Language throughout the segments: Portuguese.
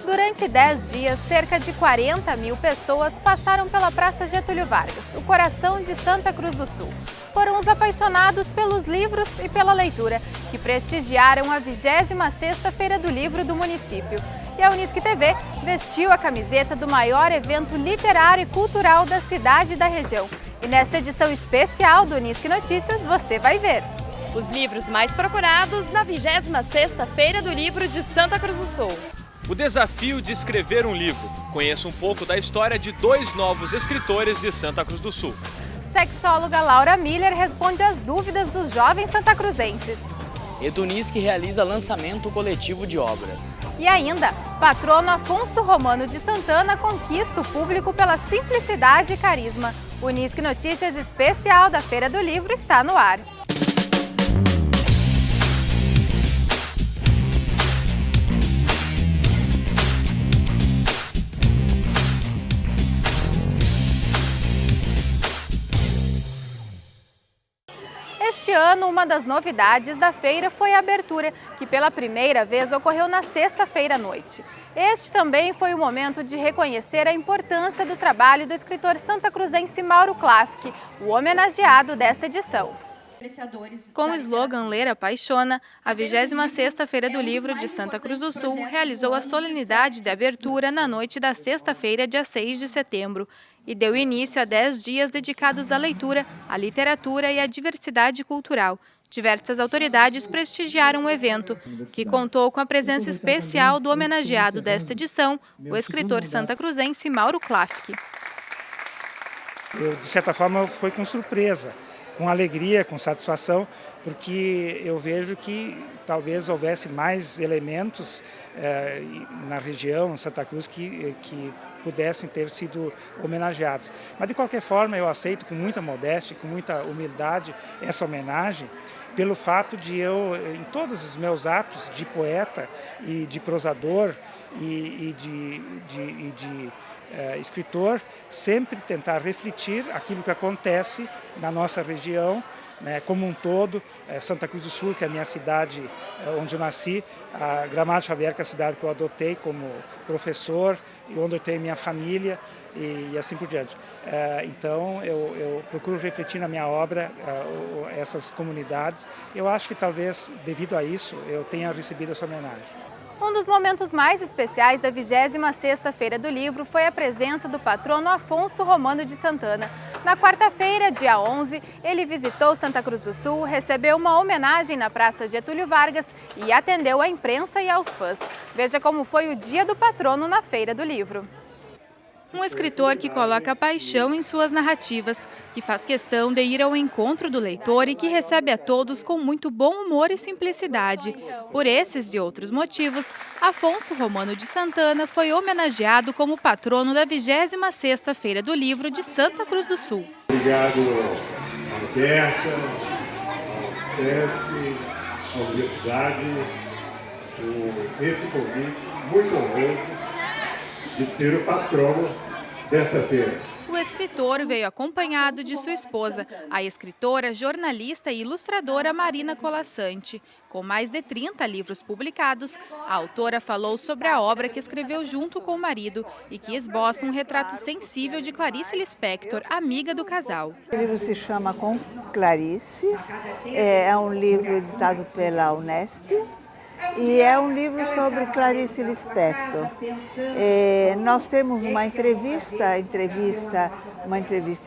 Durante 10 dias, cerca de 40 mil pessoas passaram pela Praça Getúlio Vargas, o coração de Santa Cruz do Sul. Foram os apaixonados pelos livros e pela leitura, que prestigiaram a 26ª Feira do Livro do município. E a Unisque TV vestiu a camiseta do maior evento literário e cultural da cidade e da região. E nesta edição especial do Unisque Notícias, você vai ver os livros mais procurados na 26ª Feira do Livro de Santa Cruz do Sul. O desafio de escrever um livro. Conheça um pouco da história de 2 novos escritores de Santa Cruz do Sul. Sexóloga Laura Miller responde às dúvidas dos jovens santacruzenses. Unisque realiza lançamento coletivo de obras. E ainda, patrono Afonso Romano de Santana conquista o público pela simplicidade e carisma. O Unisque Notícias especial da Feira do Livro está no ar. Este ano, uma das novidades da feira foi a abertura, que pela primeira vez ocorreu na sexta-feira à noite. Este também foi o momento de reconhecer a importância do trabalho do escritor santacruzense Mauro Klafke, o homenageado desta edição. Com o slogan Ler Apaixona, a 26ª Feira do Livro de Santa Cruz do Sul realizou a solenidade de abertura na noite da sexta-feira, dia 6 de setembro, e deu início a 10 dias dedicados à leitura, à literatura e à diversidade cultural. Diversas autoridades prestigiaram o evento, que contou com a presença especial do homenageado desta edição, o escritor santacruzense Mauro Klafke. Eu, de certa forma, foi com surpresa, com alegria, com satisfação, porque eu vejo que talvez houvesse mais elementos na região, em Santa Cruz, que pudessem ter sido homenageados. Mas, de qualquer forma, eu aceito com muita modéstia, com muita humildade, essa homenagem, pelo fato de eu, em todos os meus atos de poeta e de prosador e de escritor, sempre tentar refletir aquilo que acontece na nossa região, né, como um todo. Santa Cruz do Sul, que é a minha cidade onde eu nasci, a Gramado Xavier, que é a cidade que eu adotei como professor e onde eu tenho minha família e assim por diante. Então eu procuro refletir na minha obra essas comunidades. Eu acho que talvez devido a isso eu tenha recebido essa homenagem. Um dos momentos mais especiais da 26ª Feira do Livro foi a presença do patrono Afonso Romano de Santana. Na quarta-feira, dia 11, ele visitou Santa Cruz do Sul, recebeu uma homenagem na Praça Getúlio Vargas e atendeu a imprensa e aos fãs. Veja como foi o dia do patrono na Feira do Livro. Um escritor que coloca paixão em suas narrativas, que faz questão de ir ao encontro do leitor e que recebe a todos com muito bom humor e simplicidade. Por esses e outros motivos, Afonso Romano de Santana foi homenageado como patrono da 26ª Feira do Livro de Santa Cruz do Sul. Obrigado à Roberta, ao SESC, à Universidade, por esse convite muito honroso de ser o patrono desta feira. O escritor veio acompanhado de sua esposa, a escritora, jornalista e ilustradora Marina Colassante. Com mais de 30 livros publicados, a autora falou sobre a obra que escreveu junto com o marido e que esboça um retrato sensível de Clarice Lispector, amiga do casal. O livro se chama Com Clarice, é um livro editado pela Unesp. E é um livro sobre Clarice Lispector. Nós temos uma entrevista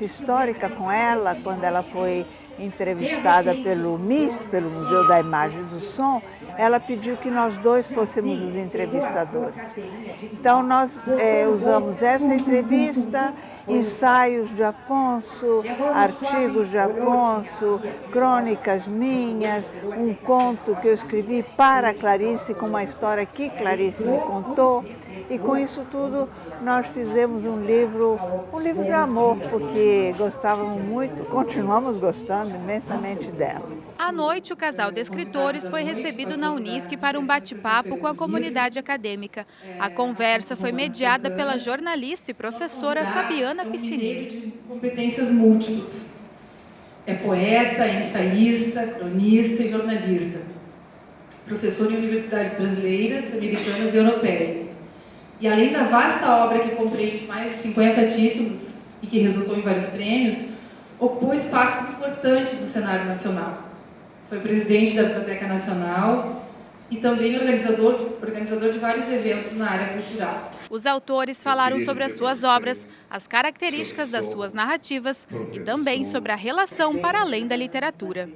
histórica com ela, quando ela foi entrevistada pelo MIS, pelo Museu da Imagem e do Som. Ela pediu que nós dois fôssemos os entrevistadores. Então nós usamos essa entrevista, ensaios de Afonso, artigos de Afonso, crônicas minhas, um conto que eu escrevi para Clarice, com uma história que Clarice me contou. E com isso tudo nós fizemos um livro de amor, porque gostávamos muito, continuamos gostando imensamente dela. À noite, o casal de escritores foi recebido na Unisque para um bate-papo com a comunidade acadêmica. A conversa foi mediada pela jornalista e professora Fabiana Piscinini. Competências múltiplas. É poeta, ensaísta, cronista e jornalista. Professor em universidades brasileiras, americanas e europeias. E além da vasta obra que compreende mais de 50 títulos e que resultou em vários prêmios, ocupou espaços importantes do cenário nacional. Foi presidente da Biblioteca Nacional e também organizador de vários eventos na área cultural. Os autores falaram sobre as suas obras, as características das suas narrativas e também sobre a relação para além da literatura.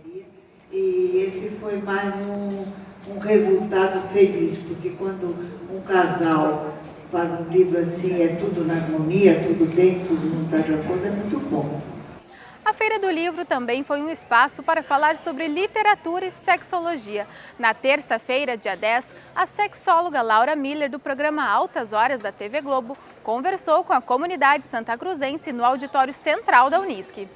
E esse foi mais um resultado feliz, porque quando um casal faz um livro assim, é tudo na harmonia, tudo bem, tudo não está de acordo, é muito bom. A Feira do Livro também foi um espaço para falar sobre literatura e sexologia. Na terça-feira, dia 10, a sexóloga Laura Miller, do programa Altas Horas da TV Globo, conversou com a comunidade santacruzense no auditório central da Unisc.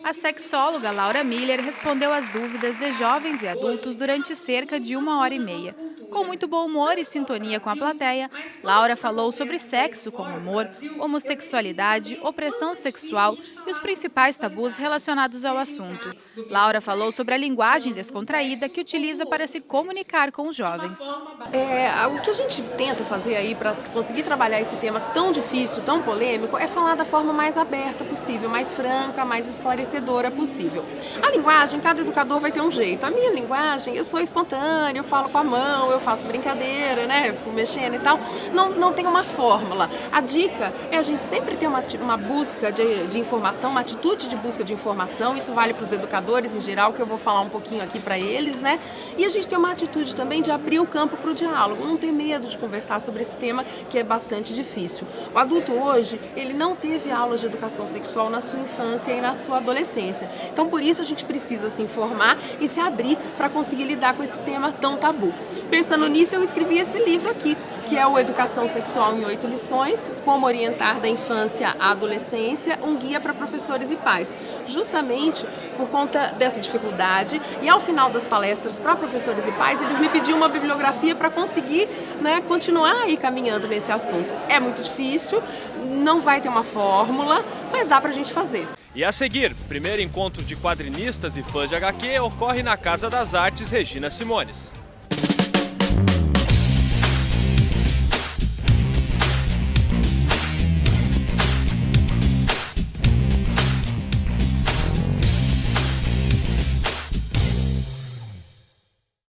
A sexóloga Laura Miller respondeu às dúvidas de jovens e adultos durante cerca de 1h30. Com muito bom humor e sintonia com a plateia, Laura falou sobre sexo com humor, homossexualidade, opressão sexual e os principais tabus relacionados ao assunto. Laura falou sobre a linguagem descontraída que utiliza para se comunicar com os jovens. O que a gente tenta fazer aí para conseguir trabalhar esse tema tão difícil, tão polêmico, é falar da forma mais aberta possível, mais franca, mais esclarecedora possível. A linguagem, cada educador vai ter um jeito. A minha linguagem, eu sou espontânea, eu falo com a mão, eu faço brincadeira, né, fico mexendo e tal. Não tem uma fórmula. A dica é a gente sempre ter uma busca de informação, uma atitude de busca de informação. Isso vale para os educadores em geral, que eu vou falar um pouquinho aqui para eles, né? E a gente tem uma atitude também de abrir o campo para o diálogo, não ter medo de conversar sobre esse tema que é bastante difícil. O adulto hoje, ele não teve aulas de educação sexual na sua infância e na sua adolescência. Então, por isso a gente precisa se informar e se abrir para conseguir lidar com esse tema tão tabu. Pensando nisso, eu escrevi esse livro aqui, que é o Educação Sexual em 8 lições, como orientar da infância à adolescência, um guia para professores e pais. Justamente por conta dessa dificuldade, e ao final das palestras para professores e pais, eles me pediam uma bibliografia para conseguir, né, continuar aí caminhando nesse assunto. É muito difícil, não vai ter uma fórmula, mas dá para a gente fazer. E a seguir, primeiro encontro de quadrinistas e fãs de HQ ocorre na Casa das Artes Regina Simones.